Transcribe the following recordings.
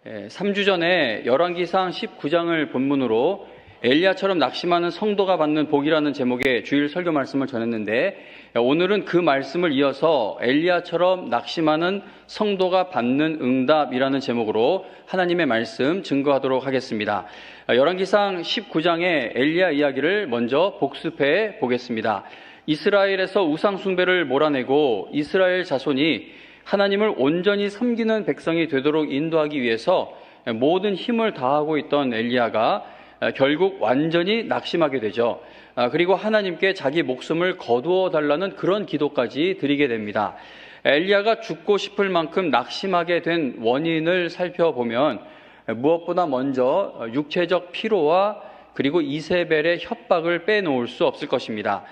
3주 전에 열왕기상 19장을 본문으로 엘리야처럼 낙심하는 성도가 받는 복이라는 제목의 주일 설교 말씀을 전했는데, 오늘은 그 말씀을 이어서 엘리야처럼 낙심하는 성도가 받는 응답이라는 제목으로 하나님의 말씀 증거하도록 하겠습니다. 열왕기상 19장의 엘리야 이야기를 먼저 복습해 보겠습니다. 이스라엘에서 우상 숭배를 몰아내고 이스라엘 자손이 하나님을 온전히 섬기는 백성이 되도록 인도하기 위해서 모든 힘을 다하고 있던 엘리야가 결국 완전히 낙심하게 되죠. 그리고 하나님께 자기 목숨을 거두어 달라는 그런 기도까지 드리게 됩니다. 엘리야가 죽고 싶을 만큼 낙심하게 된 원인을 살펴보면 무엇보다 먼저 육체적 피로와 그리고 이세벨의 협박을 빼놓을 수 없을 것입니다.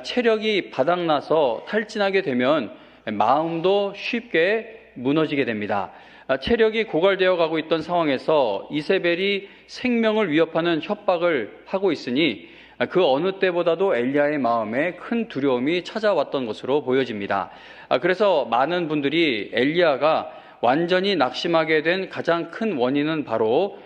체력이 바닥나서 탈진하게 되면 마음도 쉽게 무너지게 됩니다. 체력이 고갈되어 가고 있던 상황에서 이세벨이 생명을 위협하는 협박을 하고 있으니 그 어느 때보다도 엘리야의 마음에 큰 두려움이 찾아왔던 것으로 보여집니다. 그래서 많은 분들이 엘리야가 완전히 낙심하게 된 가장 큰 원인은 바로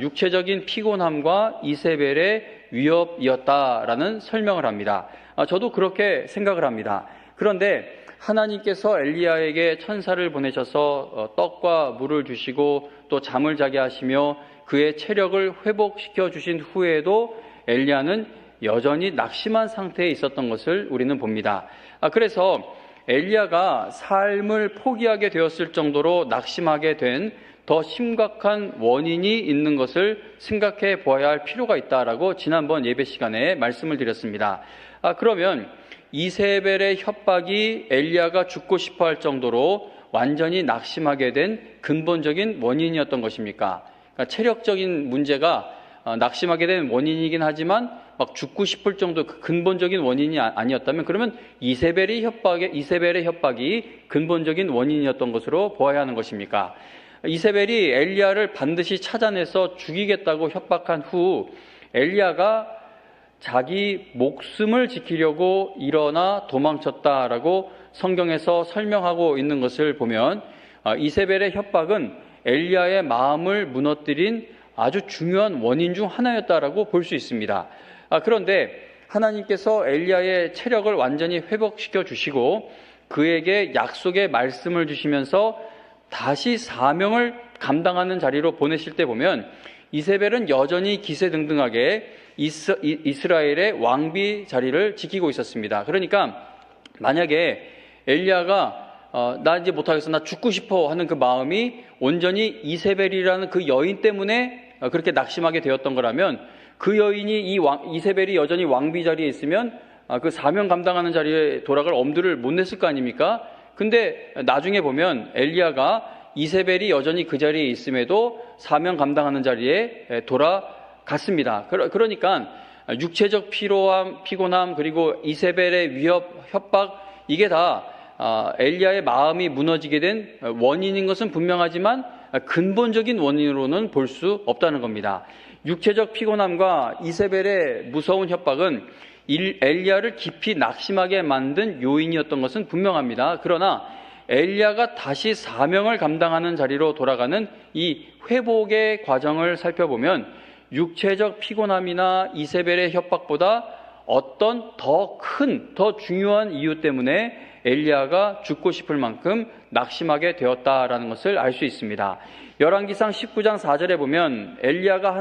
육체적인 피곤함과 이세벨의 위협이었다라는 설명을 합니다. 저도 그렇게 생각을 합니다. 그런데 하나님께서 엘리야에게 천사를 보내셔서 떡과 물을 주시고 또 잠을 자게 하시며 그의 체력을 회복시켜 주신 후에도 엘리야는 여전히 낙심한 상태에 있었던 것을 우리는 봅니다. 그래서 엘리야가 삶을 포기하게 되었을 정도로 낙심하게 된 더 심각한 원인이 있는 것을 생각해 보아야 할 필요가 있다라고 지난번 예배 시간에 말씀을 드렸습니다. 그러면 이세벨의 협박이 엘리야가 죽고 싶어 할 정도로 완전히 낙심하게 된 근본적인 원인이었던 것입니까? 그러니까 체력적인 문제가 낙심하게 된 원인이긴 하지만 막 죽고 싶을 정도 그 근본적인 원인이 아니었다면, 그러면 이세벨의 협박이 근본적인 원인이었던 것으로 보아야 하는 것입니까? 이세벨이 엘리야를 반드시 찾아내서 죽이겠다고 협박한 후 엘리야가 자기 목숨을 지키려고 일어나 도망쳤다라고 성경에서 설명하고 있는 것을 보면 이세벨의 협박은 엘리야의 마음을 무너뜨린 아주 중요한 원인 중 하나였다라고 볼 수 있습니다. 그런데 하나님께서 엘리야의 체력을 완전히 회복시켜 주시고 그에게 약속의 말씀을 주시면서 다시 사명을 감당하는 자리로 보내실 때 보면 이세벨은 여전히 기세등등하게 이스라엘의 왕비 자리를 지키고 있었습니다. 그러니까 만약에 엘리야가 나 이제 못하겠어, 나 죽고 싶어 하는 그 마음이 온전히 이세벨이라는 그 여인 때문에 그렇게 낙심하게 되었던 거라면, 그 여인이 이세벨이 여전히 왕비 자리에 있으면 그 사명 감당하는 자리에 돌아갈 엄두를 못 냈을 거 아닙니까? 근데 나중에 보면 엘리야가 이세벨이 여전히 그 자리에 있음에도 사명 감당하는 자리에 돌아갔습니다. 그러니까 육체적 피곤함 그리고 이세벨의 위협, 협박, 이게 다 엘리야의 마음이 무너지게 된 원인인 것은 분명하지만 근본적인 원인으로는 볼 수 없다는 겁니다. 육체적 피곤함과 이세벨의 무서운 협박은 엘리야를 깊이 낙심하게 만든 요인이었던 것은 분명합니다. 그러나 엘리야가 다시 사명을 감당하는 자리로 돌아가는 이 회복의 과정을 살펴보면 육체적 피곤함이나 이세벨의 협박보다 어떤 더 중요한 이유 때문에 엘리야가 죽고 싶을 만큼 낙심하게 되었다라는 것을 알 수 있습니다. 열왕기상 19장 4절에 보면 엘리야가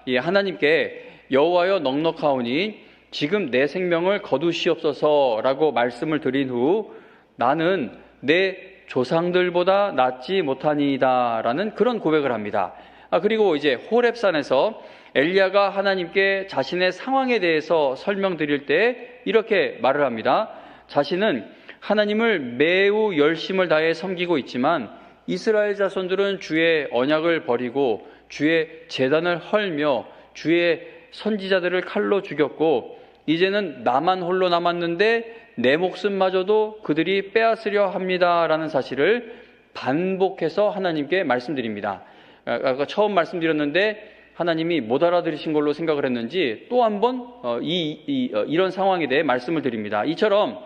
하나님께 여호와여 넉넉하오니 지금 내 생명을 거두시옵소서라고 말씀을 드린 후 나는 내 조상들보다 낫지 못하니이다라는 그런 고백을 합니다. 그리고 이제 호렙산에서 엘리야가 하나님께 자신의 상황에 대해서 설명드릴 때 이렇게 말을 합니다. 자신은 하나님을 매우 열심을 다해 섬기고 있지만 이스라엘 자손들은 주의 언약을 버리고 주의 제단을 헐며 주의 선지자들을 칼로 죽였고 이제는 나만 홀로 남았는데 내 목숨마저도 그들이 빼앗으려 합니다라는 사실을 반복해서 하나님께 말씀드립니다. 아까 처음 말씀드렸는데 하나님이 못 알아들으신 걸로 생각을 했는지 또 한 번 이런 상황에 대해 말씀을 드립니다. 이처럼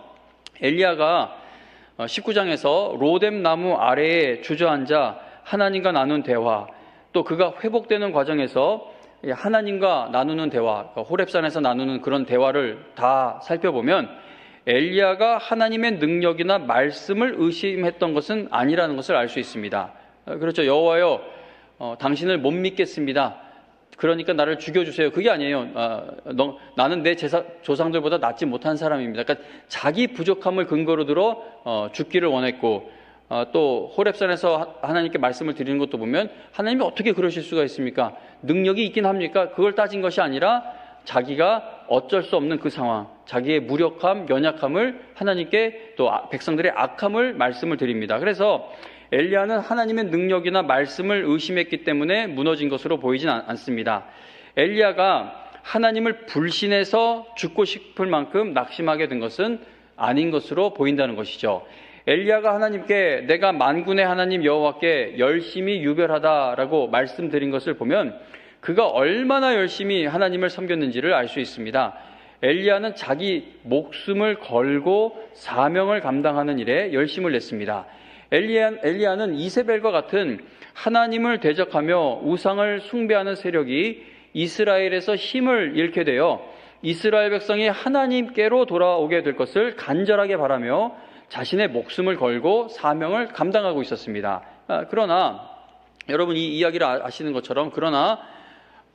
엘리야가 19장에서 로뎀 나무 아래에 주저앉아 하나님과 나눈 대화, 또 그가 회복되는 과정에서 하나님과 나누는 대화, 호렙산에서 나누는 그런 대화를 다 살펴보면 엘리야가 하나님의 능력이나 말씀을 의심했던 것은 아니라는 것을 알 수 있습니다. 그렇죠. 여호와여, 당신을 못 믿겠습니다. 그러니까 나를 죽여주세요. 그게 아니에요. 나는 내 조상들보다 낫지 못한 사람입니다. 그러니까 자기 부족함을 근거로 들어 죽기를 원했고, 또 호렙산에서 하나님께 말씀을 드리는 것도 보면 하나님이 어떻게 그러실 수가 있습니까? 능력이 있긴 합니까? 그걸 따진 것이 아니라 자기가 어쩔 수 없는 그 상황, 자기의 무력함, 연약함을 하나님께, 또 백성들의 악함을 말씀을 드립니다. 그래서 엘리야는 하나님의 능력이나 말씀을 의심했기 때문에 무너진 것으로 보이진 않습니다. 엘리야가 하나님을 불신해서 죽고 싶을 만큼 낙심하게 된 것은 아닌 것으로 보인다는 것이죠. 엘리야가 하나님께 내가 만군의 하나님 여호와께 열심히 유별하다라고 말씀드린 것을 보면 그가 얼마나 열심히 하나님을 섬겼는지를 알 수 있습니다. 엘리야는 자기 목숨을 걸고 사명을 감당하는 일에 열심을 냈습니다. 엘리야는 이세벨과 같은 하나님을 대적하며 우상을 숭배하는 세력이 이스라엘에서 힘을 잃게 되어 이스라엘 백성이 하나님께로 돌아오게 될 것을 간절하게 바라며 자신의 목숨을 걸고 사명을 감당하고 있었습니다. 그러나 여러분 이 이야기를 아시는 것처럼 그러나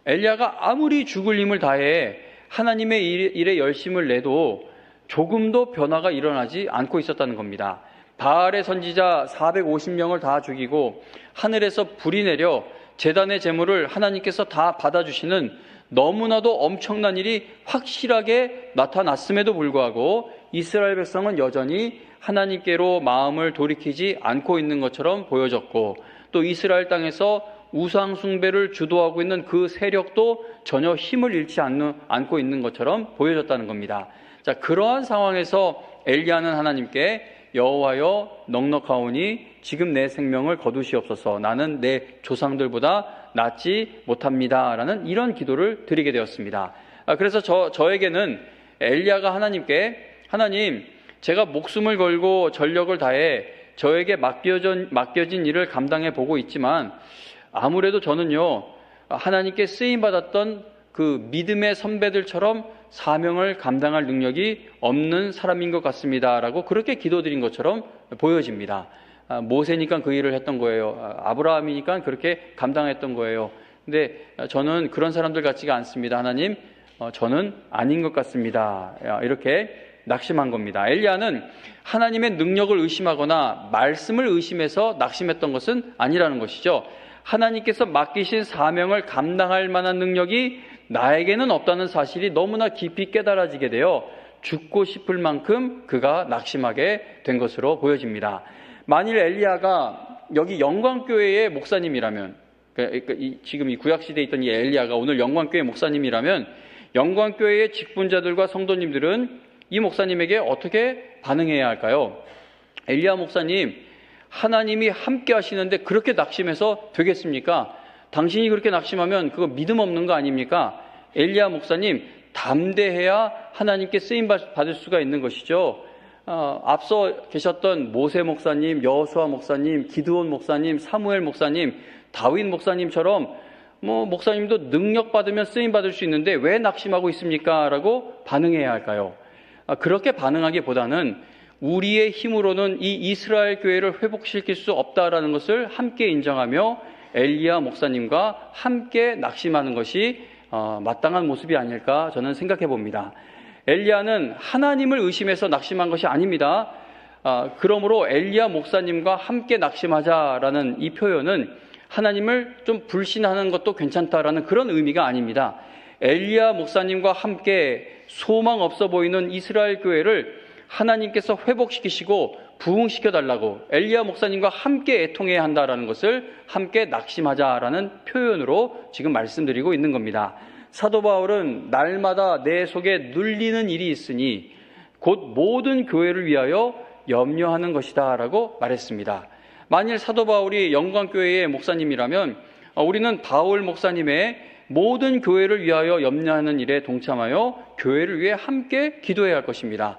엘리야가 아무리 죽을 힘을 다해 하나님의 일에 열심을 내도 조금도 변화가 일어나지 않고 있었다는 겁니다. 바알의 선지자 450명을 다 죽이고 하늘에서 불이 내려 제단의 제물을 하나님께서 다 받아주시는 너무나도 엄청난 일이 확실하게 나타났음에도 불구하고 이스라엘 백성은 여전히 하나님께로 마음을 돌이키지 않고 있는 것처럼 보여졌고, 또 이스라엘 땅에서 우상 숭배를 주도하고 있는 그 세력도 전혀 힘을 잃지 않고 있는 것처럼 보여졌다는 겁니다. 자, 그러한 상황에서 엘리야는 하나님께 여호와여 넉넉하오니 지금 내 생명을 거두시옵소서, 나는 내 조상들보다 낫지 못합니다 라는 이런 기도를 드리게 되었습니다. 그래서 저에게는 엘리야가 하나님께 하나님, 제가 목숨을 걸고 전력을 다해 저에게 맡겨진 일을 감당해 보고 있지만 아무래도 저는요 하나님께 쓰임받았던 그 믿음의 선배들처럼 사명을 감당할 능력이 없는 사람인 것 같습니다 라고 그렇게 기도드린 것처럼 보여집니다. 모세니까 그 일을 했던 거예요. 아브라함이니까 그렇게 감당했던 거예요. 근데 저는 그런 사람들 같지가 않습니다. 하나님, 저는 아닌 것 같습니다. 이렇게 낙심한 겁니다. 엘리야는 하나님의 능력을 의심하거나 말씀을 의심해서 낙심했던 것은 아니라는 것이죠. 하나님께서 맡기신 사명을 감당할 만한 능력이 나에게는 없다는 사실이 너무나 깊이 깨달아지게 되어 죽고 싶을 만큼 그가 낙심하게 된 것으로 보여집니다. 만일 엘리야가 여기 영광교회의 목사님이라면, 지금 이 구약시대에 있던 이 엘리야가 오늘 영광교회 목사님이라면 영광교회의 직분자들과 성도님들은 이 목사님에게 어떻게 반응해야 할까요? 엘리야 목사님, 하나님이 함께 하시는데 그렇게 낙심해서 되겠습니까? 당신이 그렇게 낙심하면 그거 믿음 없는 거 아닙니까? 엘리야 목사님, 담대해야 하나님께 쓰임 받을 수가 있는 것이죠. 앞서 계셨던 모세 목사님, 여호수아 목사님, 기드온 목사님, 사무엘 목사님, 다윗 목사님처럼 목사님도 능력 받으면 쓰임 받을 수 있는데 왜 낙심하고 있습니까? 라고 반응해야 할까요? 그렇게 반응하기보다는 우리의 힘으로는 이 이스라엘 교회를 회복시킬 수 없다라는 것을 함께 인정하며 엘리야 목사님과 함께 낙심하는 것이 마땅한 모습이 아닐까 저는 생각해 봅니다. 엘리야는 하나님을 의심해서 낙심한 것이 아닙니다. 그러므로 엘리야 목사님과 함께 낙심하자라는 이 표현은 하나님을 좀 불신하는 것도 괜찮다라는 그런 의미가 아닙니다. 엘리야 목사님과 함께 소망 없어 보이는 이스라엘 교회를 하나님께서 회복시키시고 부흥시켜달라고 엘리야 목사님과 함께 애통해야 한다라는 것을 함께 낙심하자라는 표현으로 지금 말씀드리고 있는 겁니다. 사도 바울은 날마다 내 속에 눌리는 일이 있으니 곧 모든 교회를 위하여 염려하는 것이다 라고 말했습니다. 만일 사도 바울이 영광교회의 목사님이라면 우리는 바울 목사님의 모든 교회를 위하여 염려하는 일에 동참하여 교회를 위해 함께 기도해야 할 것입니다.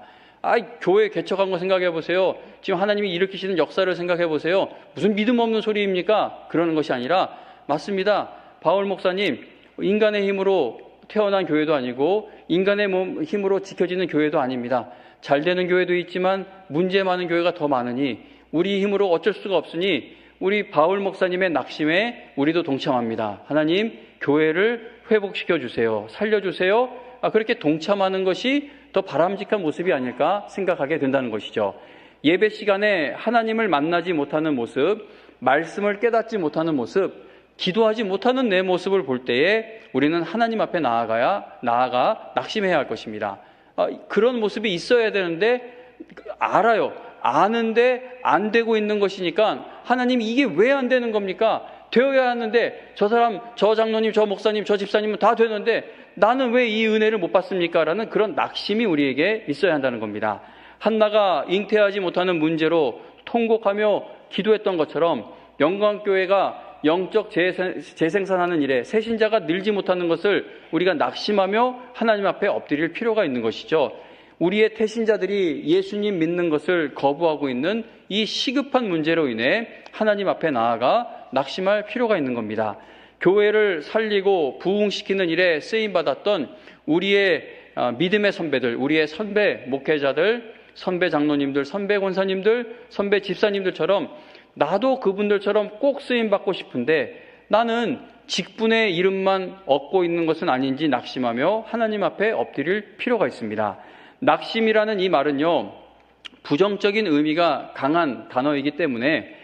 교회 개척한 거 생각해 보세요. 지금 하나님이 일으키시는 역사를 생각해 보세요. 무슨 믿음 없는 소리입니까? 그러는 것이 아니라 맞습니다. 바울 목사님, 인간의 힘으로 태어난 교회도 아니고 인간의 힘으로 지켜지는 교회도 아닙니다. 잘 되는 교회도 있지만 문제 많은 교회가 더 많으니 우리 힘으로 어쩔 수가 없으니 우리 바울 목사님의 낙심에 우리도 동참합니다. 하나님, 교회를 회복시켜 주세요. 살려주세요. 그렇게 동참하는 것이 더 바람직한 모습이 아닐까 생각하게 된다는 것이죠. 예배 시간에 하나님을 만나지 못하는 모습, 말씀을 깨닫지 못하는 모습, 기도하지 못하는 내 모습을 볼 때에 우리는 하나님 앞에 나아가 낙심해야 할 것입니다. 그런 모습이 있어야 되는데 알아요. 아는데 안 되고 있는 것이니까 하나님이 이게 왜 안 되는 겁니까? 되어야 하는데 저 사람, 저 장로님, 저 목사님, 저 집사님은 다 되는데 나는 왜 이 은혜를 못 받습니까? 라는 그런 낙심이 우리에게 있어야 한다는 겁니다. 한나가 잉태하지 못하는 문제로 통곡하며 기도했던 것처럼 영광교회가 영적 재생산하는 일에 새신자가 늘지 못하는 것을 우리가 낙심하며 하나님 앞에 엎드릴 필요가 있는 것이죠. 우리의 태신자들이 예수님 믿는 것을 거부하고 있는 이 시급한 문제로 인해 하나님 앞에 나아가 낙심할 필요가 있는 겁니다. 교회를 살리고 부흥시키는 일에 쓰임받았던 우리의 믿음의 선배들, 우리의 선배 목회자들, 선배 장로님들, 선배 권사님들, 선배 집사님들처럼 나도 그분들처럼 꼭 쓰임받고 싶은데 나는 직분의 이름만 얻고 있는 것은 아닌지 낙심하며 하나님 앞에 엎드릴 필요가 있습니다. 낙심이라는 이 말은요, 부정적인 의미가 강한 단어이기 때문에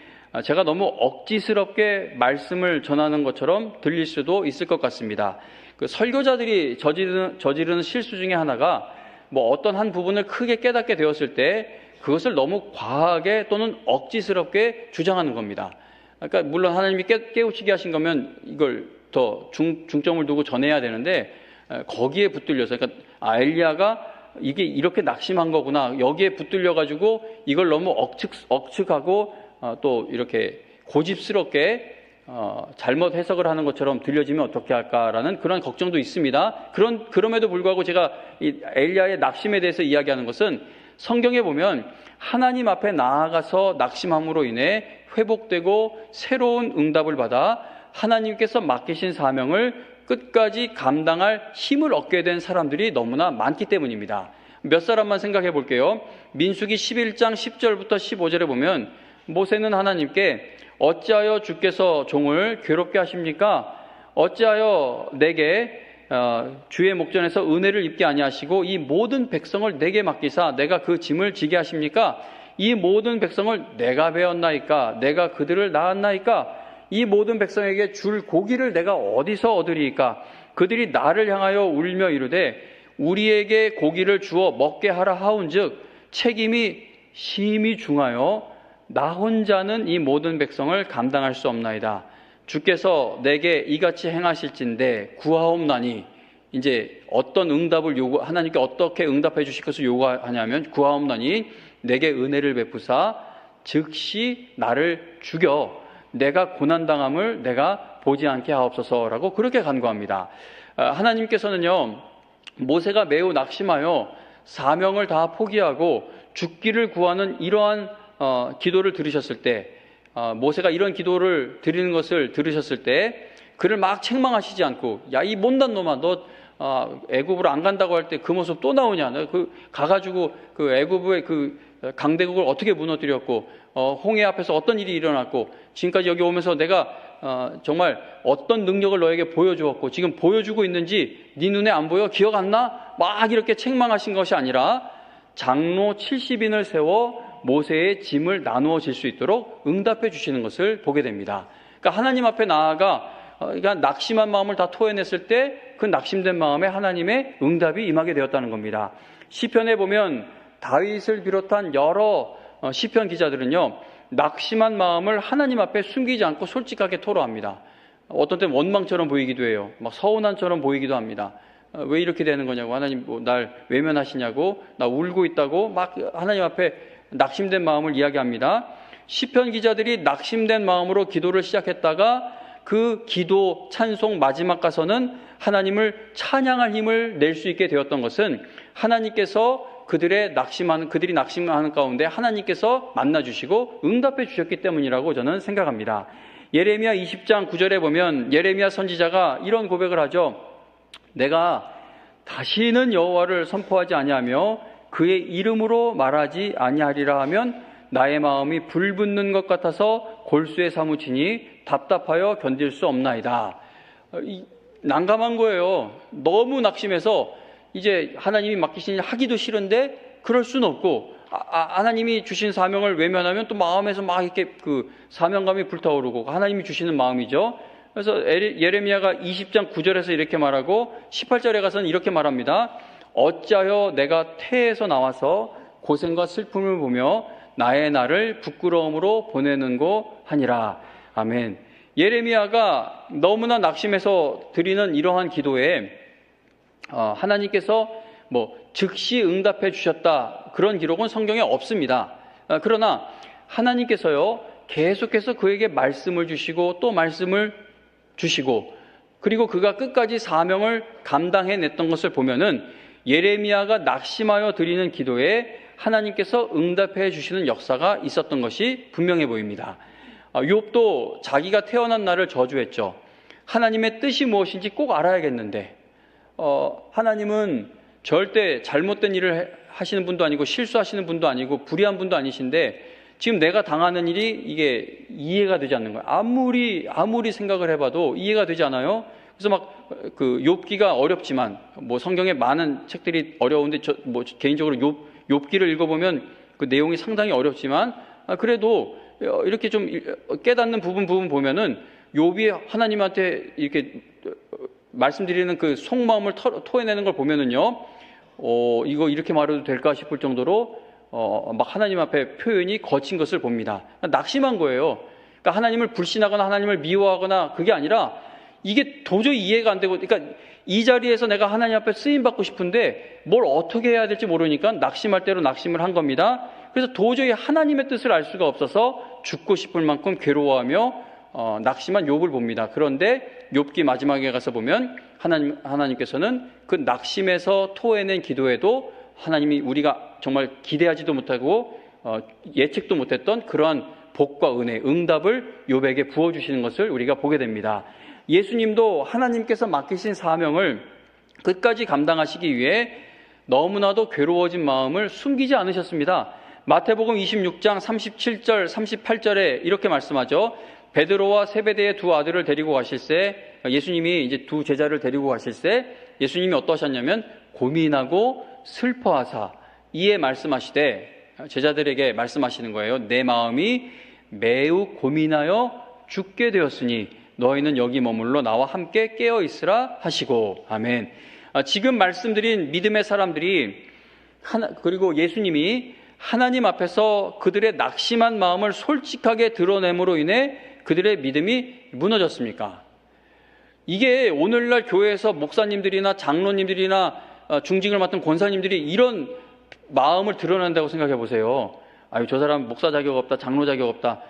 제가 너무 억지스럽게 말씀을 전하는 것처럼 들릴 수도 있을 것 같습니다. 그 설교자들이 저지르는 실수 중에 하나가 어떤 한 부분을 크게 깨닫게 되었을 때 그것을 너무 과하게 또는 억지스럽게 주장하는 겁니다. 그러니까 물론 하나님이 깨우치게 하신 거면 이걸 더 중점을 두고 전해야 되는데 거기에 붙들려서 그러니까 엘리야가 이게 이렇게 낙심한 거구나, 여기에 붙들려가지고 이걸 너무 억측하고 또 이렇게 고집스럽게 잘못 해석을 하는 것처럼 들려지면 어떻게 할까라는 그런 걱정도 있습니다. 그럼에도 불구하고 제가 이 엘리야의 낙심에 대해서 이야기하는 것은 성경에 보면 하나님 앞에 나아가서 낙심함으로 인해 회복되고 새로운 응답을 받아 하나님께서 맡기신 사명을 끝까지 감당할 힘을 얻게 된 사람들이 너무나 많기 때문입니다. 몇 사람만 생각해 볼게요. 민수기 11장 10절부터 15절에 보면 모세는 하나님께 어찌하여 주께서 종을 괴롭게 하십니까? 어찌하여 내게 주의 목전에서 은혜를 입게 아니하시고 이 모든 백성을 내게 맡기사 내가 그 짐을 지게 하십니까? 이 모든 백성을 내가 배웠나이까? 내가 그들을 낳았나이까? 이 모든 백성에게 줄 고기를 내가 어디서 얻으리이까? 그들이 나를 향하여 울며 이르되 우리에게 고기를 주어 먹게 하라 하온즉 책임이 심히 중하여 나 혼자는 이 모든 백성을 감당할 수 없나이다. 주께서 내게 이같이 행하실진데 구하옵나니, 이제 어떤 응답을 하나님께 어떻게 응답해 주실 것을 요구하냐면 구하옵나니 내게 은혜를 베푸사 즉시 나를 죽여 내가 고난당함을 내가 보지 않게 하옵소서라고 그렇게 간구합니다. 하나님께서는요, 모세가 매우 낙심하여 사명을 다 포기하고 죽기를 구하는 이러한 기도를 들으셨을 때, 모세가 이런 기도를 드리는 것을 들으셨을 때 그를 막 책망하시지 않고, 야, 이 못난 놈아, 너 애굽으로 안 간다고 할 때 그 모습 또 나오냐? 너 가가지고 그 애굽의 그 강대국을 어떻게 무너뜨렸고, 홍해 앞에서 어떤 일이 일어났고, 지금까지 여기 오면서 내가 정말 어떤 능력을 너에게 보여주었고 지금 보여주고 있는지 네 눈에 안 보여? 기억 안 나? 막 이렇게 책망하신 것이 아니라 장로 70인을 세워 모세의 짐을 나누어 질 수 있도록 응답해 주시는 것을 보게 됩니다. 그러니까 하나님 앞에 나아가 낙심한 마음을 다 토해냈을 때 그 낙심된 마음에 하나님의 응답이 임하게 되었다는 겁니다. 시편에 보면 다윗을 비롯한 여러 시편 기자들은요, 낙심한 마음을 하나님 앞에 숨기지 않고 솔직하게 토로합니다. 어떤 때는 원망처럼 보이기도 해요. 막 서운한처럼 보이기도 합니다. 왜 이렇게 되는 거냐고, 하나님 날 외면하시냐고, 나 울고 있다고 막 하나님 앞에 낙심된 마음을 이야기합니다. 시편 기자들이 낙심된 마음으로 기도를 시작했다가 그 기도 찬송 마지막 가서는 하나님을 찬양할 힘을 낼 수 있게 되었던 것은 하나님께서 그들이 낙심하는 가운데 하나님께서 만나주시고 응답해 주셨기 때문이라고 저는 생각합니다. 예레미야 20장 9절에 보면 예레미야 선지자가 이런 고백을 하죠. 내가 다시는 여호와를 선포하지 아니하며 그의 이름으로 말하지 아니하리라 하면 나의 마음이 불붙는 것 같아서 골수에 사무치니 답답하여 견딜 수 없나이다. 난감한 거예요. 너무 낙심해서 이제 하나님이 맡기신 일 하기도 싫은데 그럴 수는 없고 하나님이 주신 사명을 외면하면 또 마음에서 막 이렇게 그 사명감이 불타오르고 하나님이 주시는 마음이죠. 그래서 예레미야가 20장 9절에서 이렇게 말하고 18절에 가서는 이렇게 말합니다. 어찌하여 내가 태에서 나와서 고생과 슬픔을 보며 나의 날을 부끄러움으로 보내는고 하니라. 아멘. 예레미야가 너무나 낙심해서 드리는 이러한 기도에 하나님께서 즉시 응답해 주셨다 그런 기록은 성경에 없습니다. 그러나 하나님께서요 계속해서 그에게 말씀을 주시고 또 말씀을 주시고 그리고 그가 끝까지 사명을 감당해냈던 것을 보면은 예레미야가 낙심하여 드리는 기도에 하나님께서 응답해 주시는 역사가 있었던 것이 분명해 보입니다. 욥도 자기가 태어난 날을 저주했죠. 하나님의 뜻이 무엇인지 꼭 알아야겠는데 하나님은 절대 잘못된 일을 하시는 분도 아니고 실수하시는 분도 아니고 불의한 분도 아니신데 지금 내가 당하는 일이 이게 이해가 되지 않는 거예요. 아무리 생각을 해봐도 이해가 되지 않아요. 그래서 욥기가 어렵지만 성경에 많은 책들이 어려운데 개인적으로 욥기를 읽어보면 그 내용이 상당히 어렵지만 그래도 이렇게 좀 깨닫는 부분 보면은 욥이 하나님한테 이렇게 말씀드리는 그 속마음을 토해내는 걸 보면은요, 이거 이렇게 말해도 될까 싶을 정도로 막 하나님 앞에 표현이 거친 것을 봅니다. 낙심한 거예요. 그러니까 하나님을 불신하거나 하나님을 미워하거나 그게 아니라 이게 도저히 이해가 안 되고, 그러니까 이 자리에서 내가 하나님 앞에 쓰임 받고 싶은데 뭘 어떻게 해야 될지 모르니까 낙심할 대로 낙심을 한 겁니다. 그래서 도저히 하나님의 뜻을 알 수가 없어서 죽고 싶을 만큼 괴로워하며 낙심한 욥을 봅니다. 그런데 욥기 마지막에 가서 보면 하나님께서는 그 낙심에서 토해낸 기도에도 하나님이 우리가 정말 기대하지도 못하고 예측도 못했던 그러한 복과 은혜, 응답을 욥에게 부어주시는 것을 우리가 보게 됩니다. 예수님도 하나님께서 맡기신 사명을 끝까지 감당하시기 위해 너무나도 괴로워진 마음을 숨기지 않으셨습니다. 마태복음 26장 37절, 38절에 이렇게 말씀하죠. 베드로와 세베대의 두 아들을 데리고 가실새, 예수님이 이제 두 제자를 데리고 가실새 예수님이 어떠셨냐면 고민하고 슬퍼하사 이에 말씀하시되, 제자들에게 말씀하시는 거예요. 내 마음이 매우 고민하여 죽게 되었으니 너희는 여기 머물러 나와 함께 깨어 있으라 하시고. 아멘. 지금 말씀드린 믿음의 사람들이 그리고 예수님이 하나님 앞에서 그들의 낙심한 마음을 솔직하게 드러냄으로 인해 그들의 믿음이 무너졌습니까? 이게 오늘날 교회에서 목사님들이나 장로님들이나 중직을 맡은 권사님들이 이런 마음을 드러낸다고 생각해 보세요. 아유, 저 사람 목사 자격 없다, 장로 자격 없다,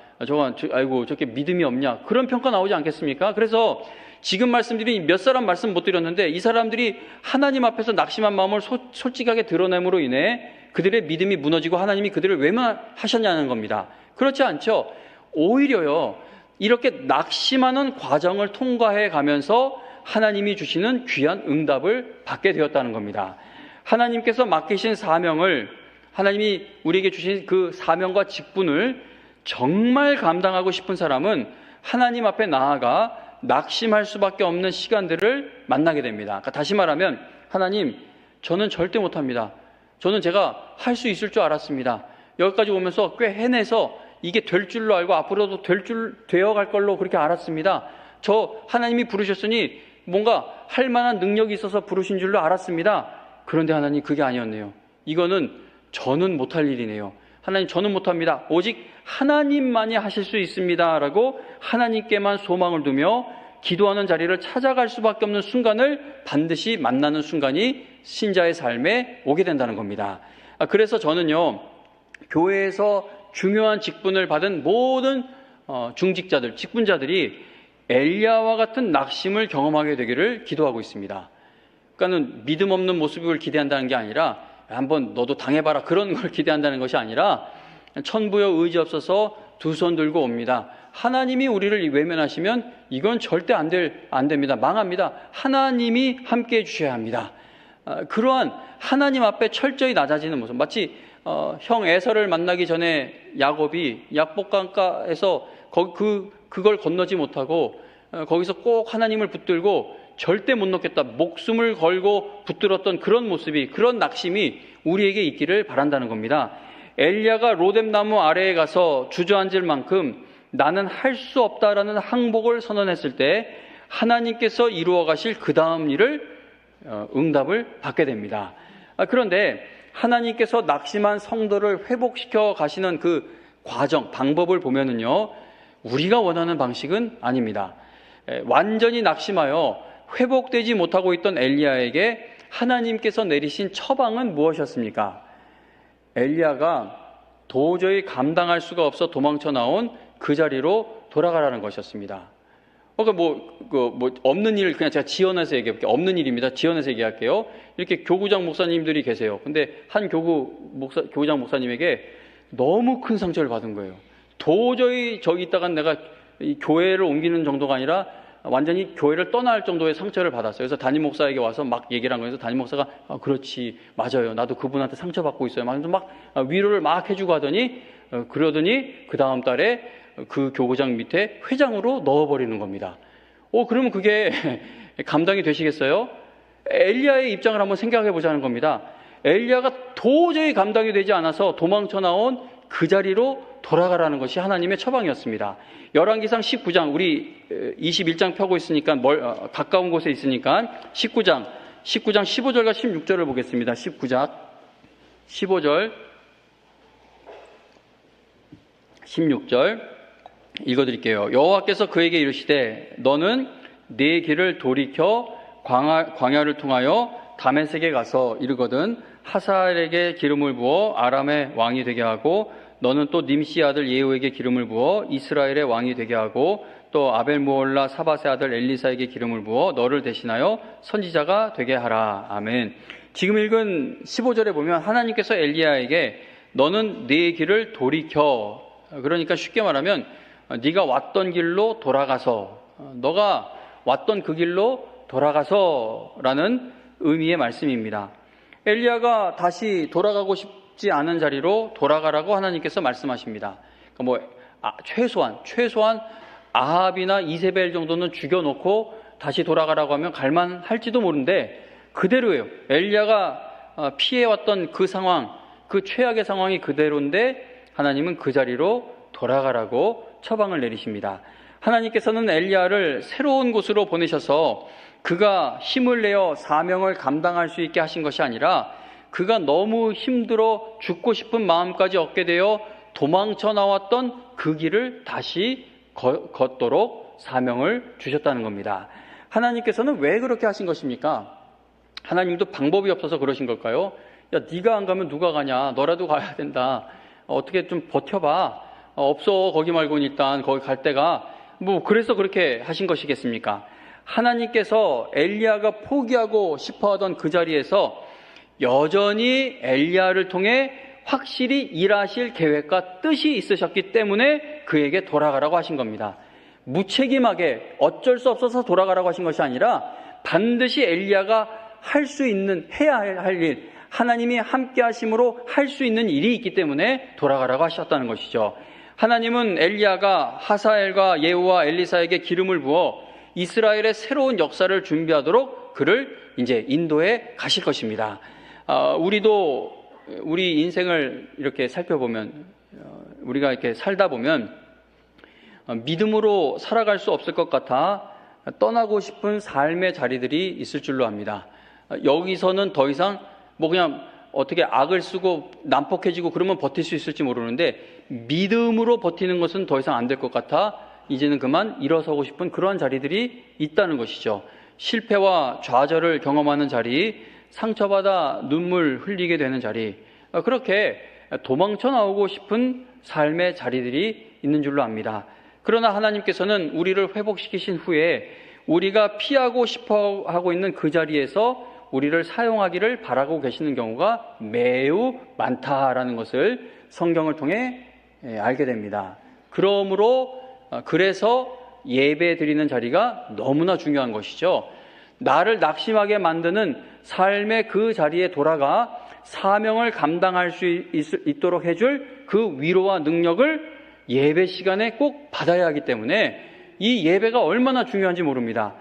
저게 믿음이 없냐, 그런 평가 나오지 않겠습니까? 그래서 지금 말씀드린 몇 사람 말씀 못 드렸는데 이 사람들이 하나님 앞에서 낙심한 마음을 솔직하게 드러냄으로 인해 그들의 믿음이 무너지고 하나님이 그들을 외면하셨냐는 겁니다. 그렇지 않죠. 오히려요, 이렇게 낙심하는 과정을 통과해 가면서 하나님이 주시는 귀한 응답을 받게 되었다는 겁니다. 하나님께서 맡기신 사명을, 하나님이 우리에게 주신 그 사명과 직분을 정말 감당하고 싶은 사람은 하나님 앞에 나아가 낙심할 수밖에 없는 시간들을 만나게 됩니다. 그러니까 다시 말하면, 하나님, 저는 절대 못합니다. 저는 제가 할 수 있을 줄 알았습니다. 여기까지 오면서 꽤 해내서 이게 될 줄로 알고 앞으로도 되어갈 걸로 그렇게 알았습니다. 저 하나님이 부르셨으니 뭔가 할 만한 능력이 있어서 부르신 줄로 알았습니다. 그런데 하나님, 그게 아니었네요. 이거는 저는 못할 일이네요. 하나님, 저는 못합니다. 오직 하나님만이 하실 수 있습니다. 라고 하나님께만 소망을 두며 기도하는 자리를 찾아갈 수밖에 없는 순간을 반드시 만나는 순간이 신자의 삶에 오게 된다는 겁니다. 그래서 저는요, 교회에서 중요한 직분을 받은 모든 중직자들, 직분자들이 엘리야와 같은 낙심을 경험하게 되기를 기도하고 있습니다. 그러니까는 믿음 없는 모습을 기대한다는 게 아니라 한번 너도 당해봐라 그런 걸 기대한다는 것이 아니라 천부여 의지 없어서 두 손 들고 옵니다. 하나님이 우리를 외면하시면 이건 절대 안 됩니다. 망합니다. 하나님이 함께 해주셔야 합니다. 그러한 하나님 앞에 철저히 낮아지는 모습. 마치 형 에서를 만나기 전에 야곱이 약복강가에서 그걸 건너지 못하고 거기서 꼭 하나님을 붙들고 절대 못 놓겠다 목숨을 걸고 붙들었던 그런 모습이, 그런 낙심이 우리에게 있기를 바란다는 겁니다. 엘리야가 로뎀나무 아래에 가서 주저앉을 만큼 나는 할 수 없다라는 항복을 선언했을 때 하나님께서 이루어 가실 그 다음 일을 응답을 받게 됩니다. 그런데 하나님께서 낙심한 성도를 회복시켜 가시는 그 과정, 방법을 보면은요, 우리가 원하는 방식은 아닙니다. 완전히 낙심하여 회복되지 못하고 있던 엘리야에게 하나님께서 내리신 처방은 무엇이었습니까? 엘리야가 도저히 감당할 수가 없어 도망쳐 나온 그 자리로 돌아가라는 것이었습니다. 없는 일, 그냥 제가 지어내서 얘기해볼게요. 없는 일입니다. 지어내서 얘기할게요. 이렇게 교구장 목사님들이 계세요. 근데 한 교구장 목사님에게 너무 큰 상처를 받은 거예요. 도저히 저기 있다가 내가 이 교회를 옮기는 정도가 아니라 완전히 교회를 떠날 정도의 상처를 받았어요. 그래서 담임 목사에게 와서 막 얘기를 한 거예요. 그래서 담임 목사가 그렇지, 맞아요. 나도 그분한테 상처받고 있어요. 막 위로를 막 해주고 하더니 그러더니 그 다음 달에 그 교구장 밑에 회장으로 넣어버리는 겁니다. 그러면 그게 감당이 되시겠어요? 엘리야의 입장을 한번 생각해 보자는 겁니다. 엘리야가 도저히 감당이 되지 않아서 도망쳐 나온 그 자리로 돌아가라는 것이 하나님의 처방이었습니다. 열왕기상 19장, 우리 21장 펴고 있으니까 가까운 곳에 있으니까 19장 15절과 16절을 보겠습니다. 19장 15절 16절 읽어드릴게요. 여호와께서 그에게 이르시되 너는 네 길을 돌이켜 광야를 통하여 다메섹에 가서 이르거든 하사엘에게 기름을 부어 아람의 왕이 되게 하고 너는 또 님시 아들 예후에게 기름을 부어 이스라엘의 왕이 되게 하고 또 아벨모올라 사밧의 아들 엘리사에게 기름을 부어 너를 대신하여 선지자가 되게 하라. 아멘. 지금 읽은 15절에 보면 하나님께서 엘리야에게 너는 네 길을 돌이켜, 그러니까 쉽게 말하면 네가 왔던 길로 돌아가서, 너가 왔던 그 길로 돌아가서라는 의미의 말씀입니다. 엘리야가 다시 돌아가고 싶지 않은 자리로 돌아가라고 하나님께서 말씀하십니다. 최소한 아합이나 이세벨 정도는 죽여놓고 다시 돌아가라고 하면 갈만할지도 모르는데 그대로예요. 엘리야가 피해왔던 그 상황, 그 최악의 상황이 그대로인데 하나님은 그 자리로 돌아가라고 처방을 내리십니다. 하나님께서는 엘리야를 새로운 곳으로 보내셔서 그가 힘을 내어 사명을 감당할 수 있게 하신 것이 아니라 그가 너무 힘들어 죽고 싶은 마음까지 얻게 되어 도망쳐 나왔던 그 길을 다시 걷도록 사명을 주셨다는 겁니다. 하나님께서는 왜 그렇게 하신 것입니까? 하나님도 방법이 없어서 그러신 걸까요? 야, 네가 안 가면 누가 가냐? 너라도 가야 된다. 어떻게 좀 버텨봐. 없어. 거기 말고는 일단 거기 갈 데가. 그래서 그렇게 하신 것이겠습니까? 하나님께서 엘리야가 포기하고 싶어하던 그 자리에서 여전히 엘리야를 통해 확실히 일하실 계획과 뜻이 있으셨기 때문에 그에게 돌아가라고 하신 겁니다. 무책임하게 어쩔 수 없어서 돌아가라고 하신 것이 아니라 반드시 엘리야가 할 수 있는, 해야 할 일, 하나님이 함께 하심으로 할 수 있는 일이 있기 때문에 돌아가라고 하셨다는 것이죠. 하나님은 엘리야가 하사엘과 예후와 엘리사에게 기름을 부어 이스라엘의 새로운 역사를 준비하도록 그를 이제 인도해 가실 것입니다. 우리도 우리 인생을 이렇게 살펴보면, 우리가 이렇게 살다 보면 믿음으로 살아갈 수 없을 것 같아 떠나고 싶은 삶의 자리들이 있을 줄로 압니다. 여기서는 더 이상 그냥 어떻게 악을 쓰고 난폭해지고 그러면 버틸 수 있을지 모르는데 믿음으로 버티는 것은 더 이상 안 될 것 같아 이제는 그만 일어서고 싶은 그러한 자리들이 있다는 것이죠. 실패와 좌절을 경험하는 자리, 상처받아 눈물 흘리게 되는 자리, 그렇게 도망쳐 나오고 싶은 삶의 자리들이 있는 줄로 압니다. 그러나 하나님께서는 우리를 회복시키신 후에 우리가 피하고 싶어 하고 있는 그 자리에서 우리를 사용하기를 바라고 계시는 경우가 매우 많다라는 것을 성경을 통해 알게 됩니다. 그래서 예배 드리는 자리가 너무나 중요한 것이죠. 나를 낙심하게 만드는 삶의 그 자리에 돌아가 사명을 감당할 수 있도록 해줄 그 위로와 능력을 예배 시간에 꼭 받아야 하기 때문에 이 예배가 얼마나 중요한지 모릅니다.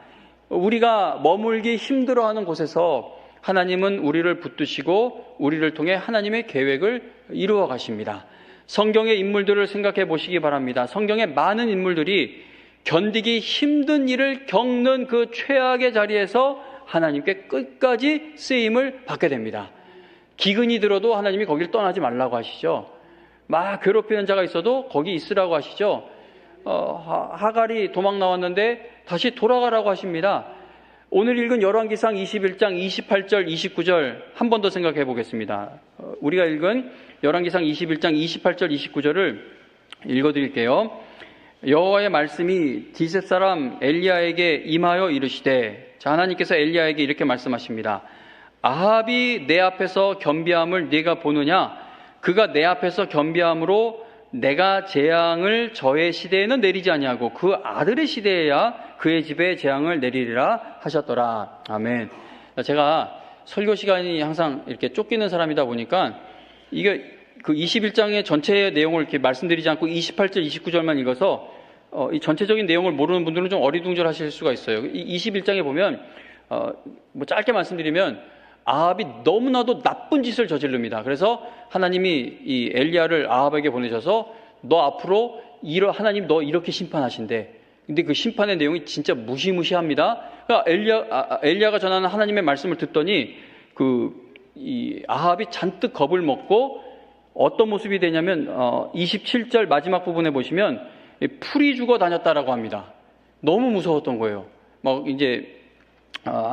우리가 머물기 힘들어하는 곳에서 하나님은 우리를 붙드시고 우리를 통해 하나님의 계획을 이루어 가십니다. 성경의 인물들을 생각해 보시기 바랍니다. 성경의 많은 인물들이 견디기 힘든 일을 겪는 그 최악의 자리에서 하나님께 끝까지 쓰임을 받게 됩니다. 기근이 들어도 하나님이 거기를 떠나지 말라고 하시죠. 막 괴롭히는 자가 있어도 거기 있으라고 하시죠. 하갈이 도망 나왔는데 다시 돌아가라고 하십니다. 오늘 읽은 열왕기상 21장 28절 29절 한 번 더 생각해 보겠습니다. 우리가 읽은 열왕기상 21장 28절 29절을 읽어드릴게요. 여호와의 말씀이 디셉 사람 엘리야에게 임하여 이르시되, 자, 하나님께서 엘리야에게 이렇게 말씀하십니다. 아합이 내 앞에서 겸비함을 네가 보느냐? 그가 내 앞에서 겸비함으로 내가 재앙을 저의 시대에는 내리지 아니하고 그 아들의 시대에야 그의 집에 재앙을 내리리라 하셨더라. 아멘. 제가 설교 시간이 항상 이렇게 쫓기는 사람이다 보니까 이게 그 21장의 전체의 내용을 이렇게 말씀드리지 않고 28절, 29절만 읽어서 이 전체적인 내용을 모르는 분들은 좀 어리둥절하실 수가 있어요. 이 21장에 보면 뭐 짧게 말씀드리면 아합이 너무나도 나쁜 짓을 저지릅니다. 그래서 하나님이 이 엘리야를 아합에게 보내셔서 너 앞으로 하나님 너 이렇게 심판하신대. 근데 그 심판의 내용이 진짜 무시무시합니다. 그러니까 엘리야가 전하는 하나님의 말씀을 듣더니 이 아합이 잔뜩 겁을 먹고 어떤 모습이 되냐면 27절 마지막 부분에 보시면 풀이 죽어 다녔다라고 합니다. 너무 무서웠던 거예요. 막 이제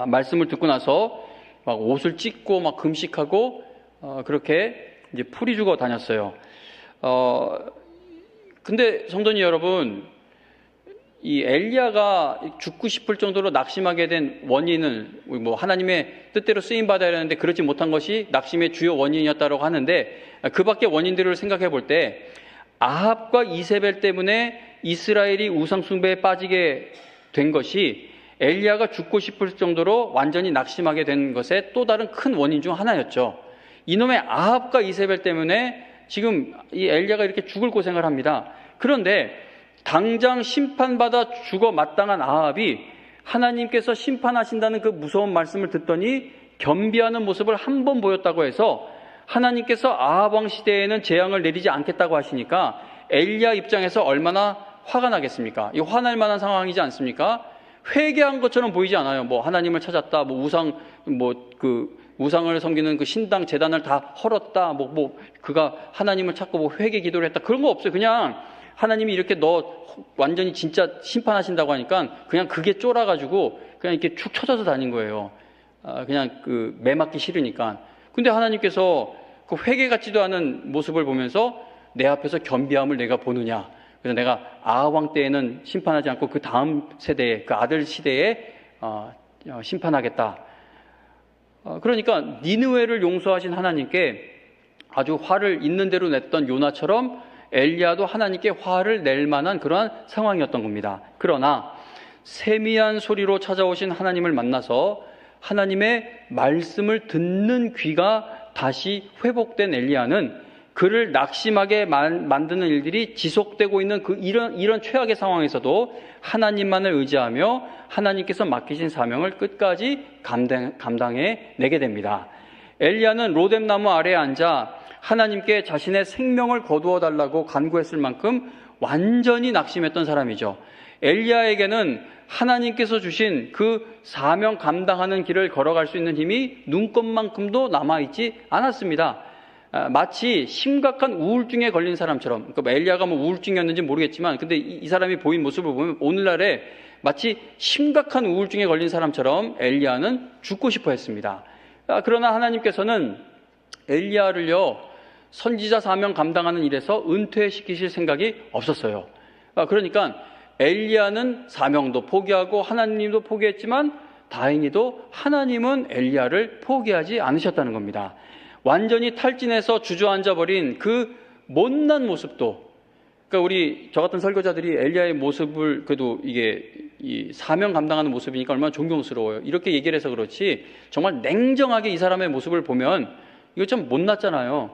말씀을 듣고 나서 막 옷을 찢고 막 금식하고 그렇게 이제 풀이 죽어 다녔어요. 근데 성도님 여러분, 이 엘리야가 죽고 싶을 정도로 낙심하게 된 원인은 뭐 하나님의 뜻대로 쓰임 받아야 하는데 그렇지 못한 것이 낙심의 주요 원인이었다고 하는데, 그 밖에 원인들을 생각해 볼 때 아합과 이세벨 때문에 이스라엘이 우상 숭배에 빠지게 된 것이 엘리야가 죽고 싶을 정도로 완전히 낙심하게 된 것의 또 다른 큰 원인 중 하나였죠. 이놈의 아합과 이세벨 때문에 지금 이 엘리야가 이렇게 죽을 고생을 합니다. 그런데 당장 심판받아 죽어 마땅한 아합이 하나님께서 심판하신다는 그 무서운 말씀을 듣더니 겸비하는 모습을 한 번 보였다고 해서 하나님께서 아합 왕 시대에는 재앙을 내리지 않겠다고 하시니까 엘리야 입장에서 얼마나 화가 나겠습니까? 이 화날 만한 상황이지 않습니까? 회개한 것처럼 보이지 않아요. 뭐 하나님을 찾았다, 뭐 우상을 섬기는 그 신당 재단을 다 헐었다, 그가 하나님을 찾고 뭐 회개 기도를 했다, 그런 거 없어요. 그냥 하나님이 이렇게 너 완전히 진짜 심판하신다고 하니까 그냥 그게 쫄아가지고 그냥 이렇게 축 처져서 다닌 거예요. 그냥 매 맞기 싫으니까. 근데 하나님께서 그 회개 같지도 않은 모습을 보면서 내 앞에서 겸비함을 내가 보느냐. 그래서 내가 아합 왕 때에는 심판하지 않고 그 다음 세대에, 그 아들 시대에 심판하겠다. 그러니까 니느웨를 용서하신 하나님께 아주 화를 있는 대로 냈던 요나처럼 엘리야도 하나님께 화를 낼 만한 그러한 상황이었던 겁니다. 그러나 세미한 소리로 찾아오신 하나님을 만나서 하나님의 말씀을 듣는 귀가 다시 회복된 엘리야는 그를 낙심하게 만드는 일들이 지속되고 있는 이런 최악의 상황에서도 하나님만을 의지하며 하나님께서 맡기신 사명을 끝까지 감당해 내게 됩니다. 엘리야는 로뎀나무 아래에 앉아 하나님께 자신의 생명을 거두어 달라고 간구했을 만큼 완전히 낙심했던 사람이죠. 엘리야에게는 하나님께서 주신 그 사명 감당하는 길을 걸어갈 수 있는 힘이 눈꼽만큼도 남아있지 않았습니다. 마치 심각한 우울증에 걸린 사람처럼, 그러니까 엘리야가 뭐 우울증이었는지 모르겠지만, 근데 이 사람이 보인 모습을 보면 오늘날에 마치 심각한 우울증에 걸린 사람처럼 엘리야는 죽고 싶어 했습니다. 그러나 하나님께서는 엘리야를요, 선지자 사명 감당하는 일에서 은퇴시키실 생각이 없었어요. 그러니까 엘리야는 사명도 포기하고 하나님도 포기했지만 다행히도 하나님은 엘리야를 포기하지 않으셨다는 겁니다. 완전히 탈진해서 주저앉아 버린 그 못난 모습도, 그러니까 저 같은 설교자들이 엘리야의 모습을 그래도 이게 이 사명 감당하는 모습이니까 얼마나 존경스러워요. 이렇게 얘기를 해서 그렇지 정말 냉정하게 이 사람의 모습을 보면 이거 좀 못났잖아요.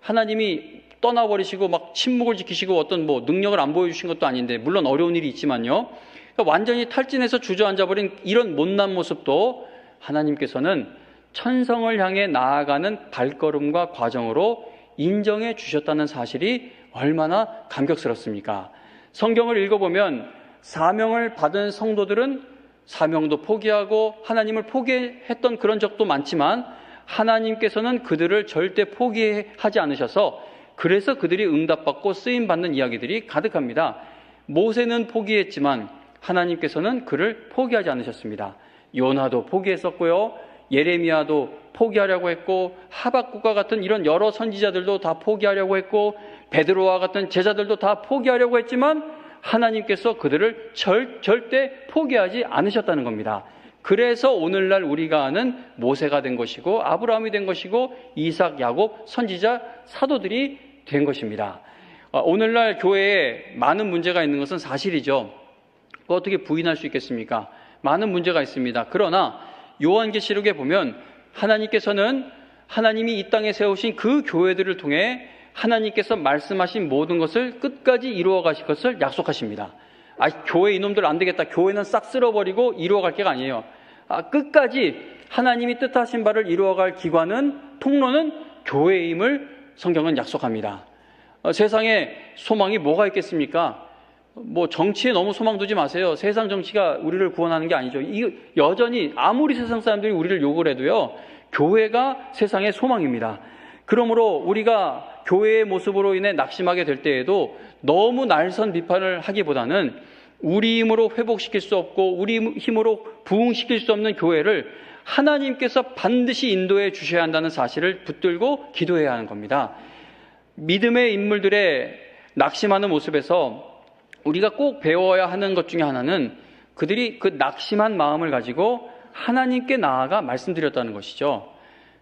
하나님이 떠나버리시고 막 침묵을 지키시고 어떤 능력을 안 보여주신 것도 아닌데, 물론 어려운 일이 있지만요. 그러니까 완전히 탈진해서 주저앉아버린 이런 못난 모습도 하나님께서는 천성을 향해 나아가는 발걸음과 과정으로 인정해 주셨다는 사실이 얼마나 감격스럽습니까? 성경을 읽어보면 사명을 받은 성도들은 사명도 포기하고 하나님을 포기했던 그런 적도 많지만, 하나님께서는 그들을 절대 포기하지 않으셔서 그래서 그들이 응답받고 쓰임받는 이야기들이 가득합니다. 모세는 포기했지만 하나님께서는 그를 포기하지 않으셨습니다. 요나도 포기했었고요, 예레미야도 포기하려고 했고, 하박국과 같은 이런 여러 선지자들도 다 포기하려고 했고, 베드로와 같은 제자들도 다 포기하려고 했지만 하나님께서 그들을 절대 포기하지 않으셨다는 겁니다. 그래서 오늘날 우리가 아는 모세가 된 것이고, 아브라함이 된 것이고, 이삭, 야곱, 선지자, 사도들이 된 것입니다. 오늘날 교회에 많은 문제가 있는 것은 사실이죠. 어떻게 부인할 수 있겠습니까? 많은 문제가 있습니다. 그러나 요한계시록에 보면 하나님께서는 하나님이 이 땅에 세우신 그 교회들을 통해 하나님께서 말씀하신 모든 것을 끝까지 이루어 가실 것을 약속하십니다. 교회 이놈들 안 되겠다, 교회는 싹 쓸어버리고 이루어 갈 게가 아니에요. 끝까지 하나님이 뜻하신 바를 이루어 갈 기관은, 통로는 교회임을 성경은 약속합니다. 세상에 소망이 뭐가 있겠습니까? 정치에 너무 소망 두지 마세요. 세상 정치가 우리를 구원하는 게 아니죠. 여전히 아무리 세상 사람들이 우리를 욕을 해도요, 교회가 세상의 소망입니다. 그러므로 우리가 교회의 모습으로 인해 낙심하게 될 때에도 너무 날선 비판을 하기보다는 우리 힘으로 회복시킬 수 없고 우리 힘으로 부흥시킬 수 없는 교회를 하나님께서 반드시 인도해 주셔야 한다는 사실을 붙들고 기도해야 하는 겁니다. 믿음의 인물들의 낙심하는 모습에서 우리가 꼭 배워야 하는 것 중에 하나는 그들이 그 낙심한 마음을 가지고 하나님께 나아가 말씀드렸다는 것이죠.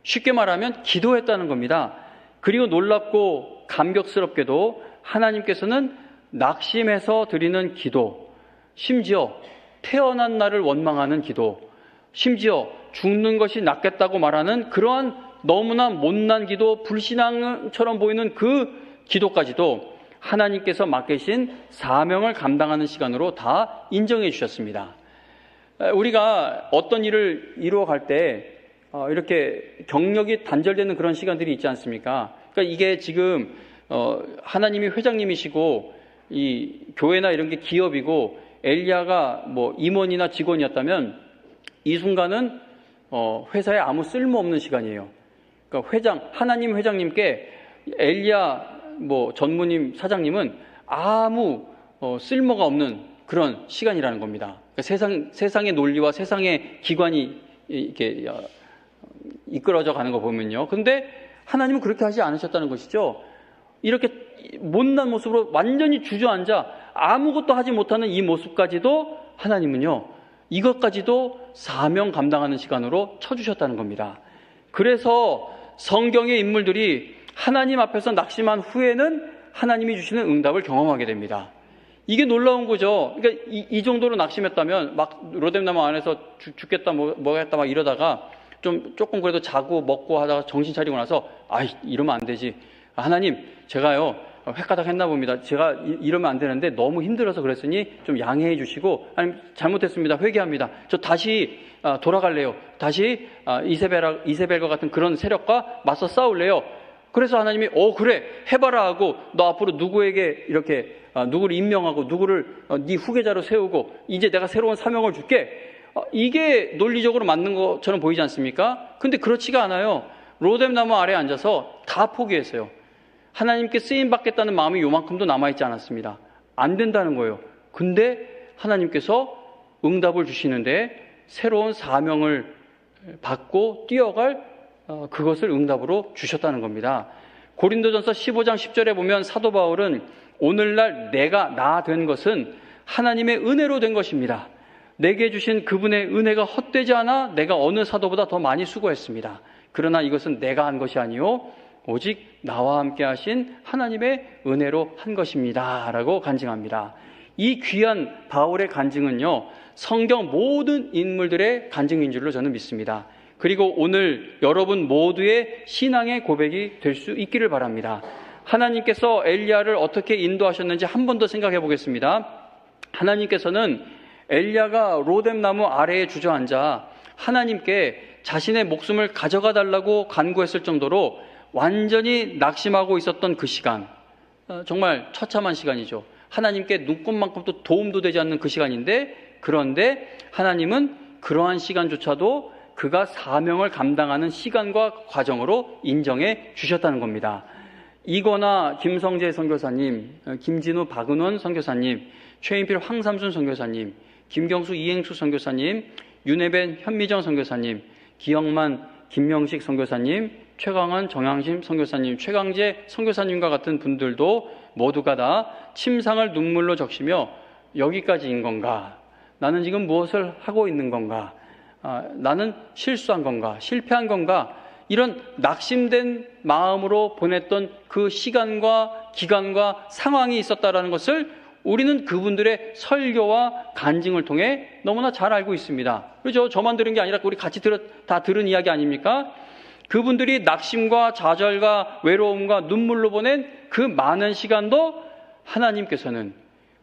쉽게 말하면 기도했다는 겁니다. 그리고 놀랍고 감격스럽게도 하나님께서는 낙심해서 드리는 기도, 심지어 태어난 날을 원망하는 기도, 심지어 죽는 것이 낫겠다고 말하는 그러한 너무나 못난 기도, 불신앙처럼 보이는 그 기도까지도 하나님께서 맡기신 사명을 감당하는 시간으로 다 인정해 주셨습니다. 우리가 어떤 일을 이루어갈 때 이렇게 경력이 단절되는 그런 시간들이 있지 않습니까? 그러니까 이게 지금 하나님이 회장님이시고 이 교회나 이런 게 기업이고 엘리야가 임원이나 직원이었다면 이 순간은 회사에 아무 쓸모없는 시간이에요. 그러니까 하나님 회장님께 엘리야 전무님 사장님은 아무 쓸모가 없는 그런 시간이라는 겁니다. 그러니까 세상의 논리와 세상의 기관이 이렇게 이끌어져 가는 거 보면요. 그런데 하나님은 그렇게 하지 않으셨다는 것이죠. 이렇게 못난 모습으로 완전히 주저앉아 아무것도 하지 못하는 이 모습까지도 하나님은요, 이것까지도 사명 감당하는 시간으로 쳐주셨다는 겁니다. 그래서 성경의 인물들이 하나님 앞에서 낙심한 후에는 하나님이 주시는 응답을 경험하게 됩니다. 이게 놀라운 거죠. 그러니까 이 정도로 낙심했다면 막 로뎀나무 안에서 죽겠다 뭐겠다 막 이러다가 조금 그래도 자고 먹고 하다가 정신 차리고 나서 이러면 안 되지. 하나님, 제가요 획가닥 했나 봅니다. 제가 이러면 안 되는데 너무 힘들어서 그랬으니 좀 양해해 주시고, 아니 잘못했습니다. 회개합니다. 저 다시 돌아갈래요. 다시 이세벨과 같은 그런 세력과 맞서 싸울래요. 그래서 하나님이 그래 해봐라 하고 너 앞으로 누구에게 이렇게 누구를 임명하고 누구를 네 후계자로 세우고 이제 내가 새로운 사명을 줄게. 이게 논리적으로 맞는 것처럼 보이지 않습니까? 근데 그렇지가 않아요. 로뎀나무 아래에 앉아서 다 포기했어요. 하나님께 쓰임받겠다는 마음이 요만큼도 남아있지 않았습니다. 안 된다는 거예요. 근데 하나님께서 응답을 주시는데 새로운 사명을 받고 뛰어갈 그것을 응답으로 주셨다는 겁니다. 고린도전서 15장 10절에 보면 사도 바울은 오늘날 내가 나 된 것은 하나님의 은혜로 된 것입니다. 내게 주신 그분의 은혜가 헛되지 않아 내가 어느 사도보다 더 많이 수고했습니다. 그러나 이것은 내가 한 것이 아니요 오직 나와 함께 하신 하나님의 은혜로 한 것입니다. 라고 간증합니다. 이 귀한 바울의 간증은요, 성경 모든 인물들의 간증인 줄로 저는 믿습니다. 그리고 오늘 여러분 모두의 신앙의 고백이 될 수 있기를 바랍니다. 하나님께서 엘리야를 어떻게 인도하셨는지 한 번 더 생각해 보겠습니다. 하나님께서는 엘리야가 로뎀나무 아래에 주저앉아 하나님께 자신의 목숨을 가져가 달라고 간구했을 정도로 완전히 낙심하고 있었던 그 시간, 정말 처참한 시간이죠. 하나님께 눈꼽만큼도 도움도 되지 않는 그 시간인데, 그런데 하나님은 그러한 시간조차도 그가 사명을 감당하는 시간과 과정으로 인정해 주셨다는 겁니다. 이거나 김성재 선교사님, 김진우 박은원 선교사님, 최인필 황삼순 선교사님, 김경수 이행수 선교사님, 윤혜벤 현미정 선교사님, 기영만 김명식 선교사님, 최강원 정양심 선교사님, 최강재 선교사님과 같은 분들도 모두가 다 침상을 눈물로 적시며 여기까지인 건가? 나는 지금 무엇을 하고 있는 건가? 나는 실수한 건가? 실패한 건가? 이런 낙심된 마음으로 보냈던 그 시간과 기간과 상황이 있었다라는 것을 우리는 그분들의 설교와 간증을 통해 너무나 잘 알고 있습니다. 그렇죠? 저만 들은 게 아니라 우리 같이 다 들은 이야기 아닙니까? 그분들이 낙심과 좌절과 외로움과 눈물로 보낸 그 많은 시간도 하나님께서는,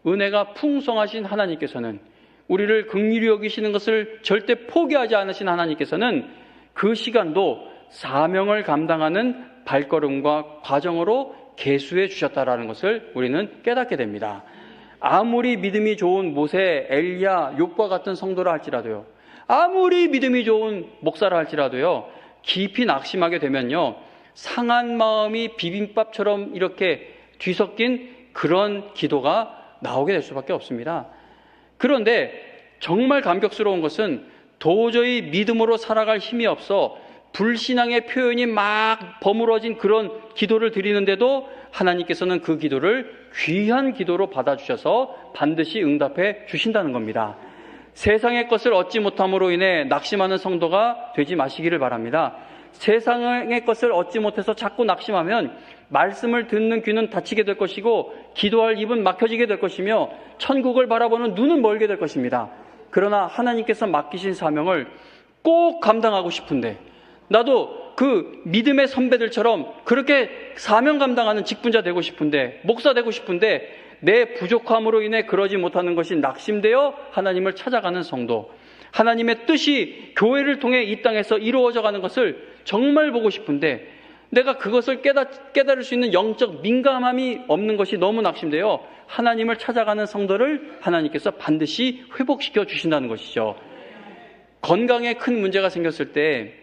은혜가 풍성하신 하나님께서는, 우리를 긍휼히 여기시는 것을 절대 포기하지 않으신 하나님께서는 그 시간도 사명을 감당하는 발걸음과 과정으로 계수해 주셨다라는 것을 우리는 깨닫게 됩니다. 아무리 믿음이 좋은 모세, 엘리야, 욥과 같은 성도라 할지라도요, 아무리 믿음이 좋은 목사라 할지라도요, 깊이 낙심하게 되면요, 상한 마음이 비빔밥처럼 이렇게 뒤섞인 그런 기도가 나오게 될 수밖에 없습니다. 그런데 정말 감격스러운 것은 도저히 믿음으로 살아갈 힘이 없어 불신앙의 표현이 막 버무러진 그런 기도를 드리는데도 하나님께서는 그 기도를 귀한 기도로 받아주셔서 반드시 응답해 주신다는 겁니다. 세상의 것을 얻지 못함으로 인해 낙심하는 성도가 되지 마시기를 바랍니다. 세상의 것을 얻지 못해서 자꾸 낙심하면 말씀을 듣는 귀는 닫히게 될 것이고 기도할 입은 막혀지게 될 것이며 천국을 바라보는 눈은 멀게 될 것입니다. 그러나 하나님께서 맡기신 사명을 꼭 감당하고 싶은데, 나도 그 믿음의 선배들처럼 그렇게 사명 감당하는 직분자 되고 싶은데, 목사 되고 싶은데 내 부족함으로 인해 그러지 못하는 것이 낙심되어 하나님을 찾아가는 성도, 하나님의 뜻이 교회를 통해 이 땅에서 이루어져 가는 것을 정말 보고 싶은데 내가 그것을 깨달을 수 있는 영적 민감함이 없는 것이 너무 낙심되어 하나님을 찾아가는 성도를 하나님께서 반드시 회복시켜 주신다는 것이죠. 건강에 큰 문제가 생겼을 때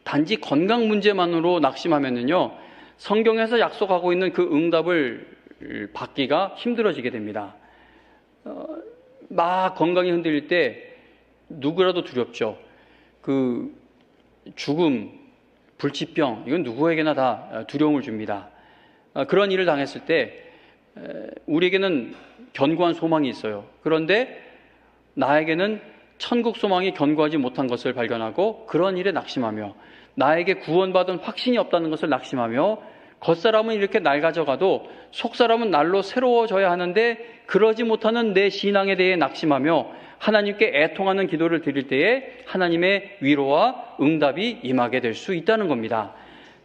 단지 건강 문제만으로 낙심하면은요, 성경에서 약속하고 있는 그 응답을 받기가 힘들어지게 됩니다. 막 건강이 흔들릴 때 누구라도 두렵죠. 그 죽음, 불치병, 이건 누구에게나 다 두려움을 줍니다. 그런 일을 당했을 때 우리에게는 견고한 소망이 있어요. 그런데 나에게는 천국 소망이 견고하지 못한 것을 발견하고 그런 일에 낙심하며, 나에게 구원받은 확신이 없다는 것을 낙심하며, 겉사람은 이렇게 낡아져가도 속사람은 날로 새로워져야 하는데 그러지 못하는 내 신앙에 대해 낙심하며 하나님께 애통하는 기도를 드릴 때에 하나님의 위로와 응답이 임하게 될 수 있다는 겁니다.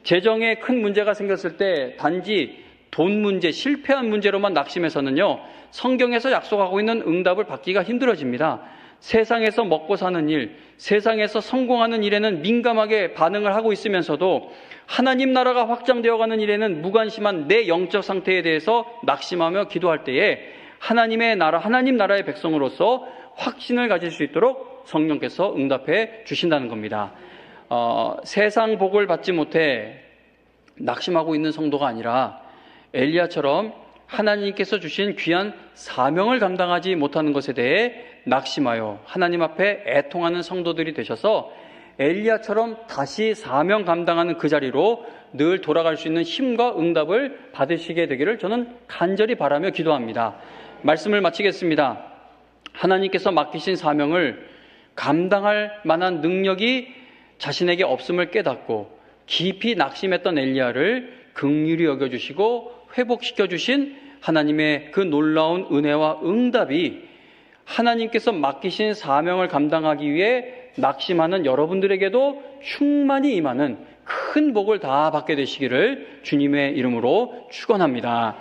재정에 큰 문제가 생겼을 때 단지 돈 문제, 실패한 문제로만 낙심해서는요, 성경에서 약속하고 있는 응답을 받기가 힘들어집니다. 세상에서 먹고 사는 일, 세상에서 성공하는 일에는 민감하게 반응을 하고 있으면서도 하나님 나라가 확장되어가는 일에는 무관심한 내 영적 상태에 대해서 낙심하며 기도할 때에 하나님의 나라, 하나님 나라의 백성으로서 확신을 가질 수 있도록 성령께서 응답해 주신다는 겁니다. 세상 복을 받지 못해 낙심하고 있는 성도가 아니라 엘리야처럼 하나님께서 주신 귀한 사명을 감당하지 못하는 것에 대해 낙심하여 하나님 앞에 애통하는 성도들이 되셔서 엘리야처럼 다시 사명 감당하는 그 자리로 늘 돌아갈 수 있는 힘과 응답을 받으시게 되기를 저는 간절히 바라며 기도합니다. 말씀을 마치겠습니다. 하나님께서 맡기신 사명을 감당할 만한 능력이 자신에게 없음을 깨닫고 깊이 낙심했던 엘리야를 긍휼히 여겨주시고 회복시켜주신 하나님의 그 놀라운 은혜와 응답이 하나님께서 맡기신 사명을 감당하기 위해 낙심하는 여러분들에게도 충만히 임하는 큰 복을 다 받게 되시기를 주님의 이름으로 축원합니다.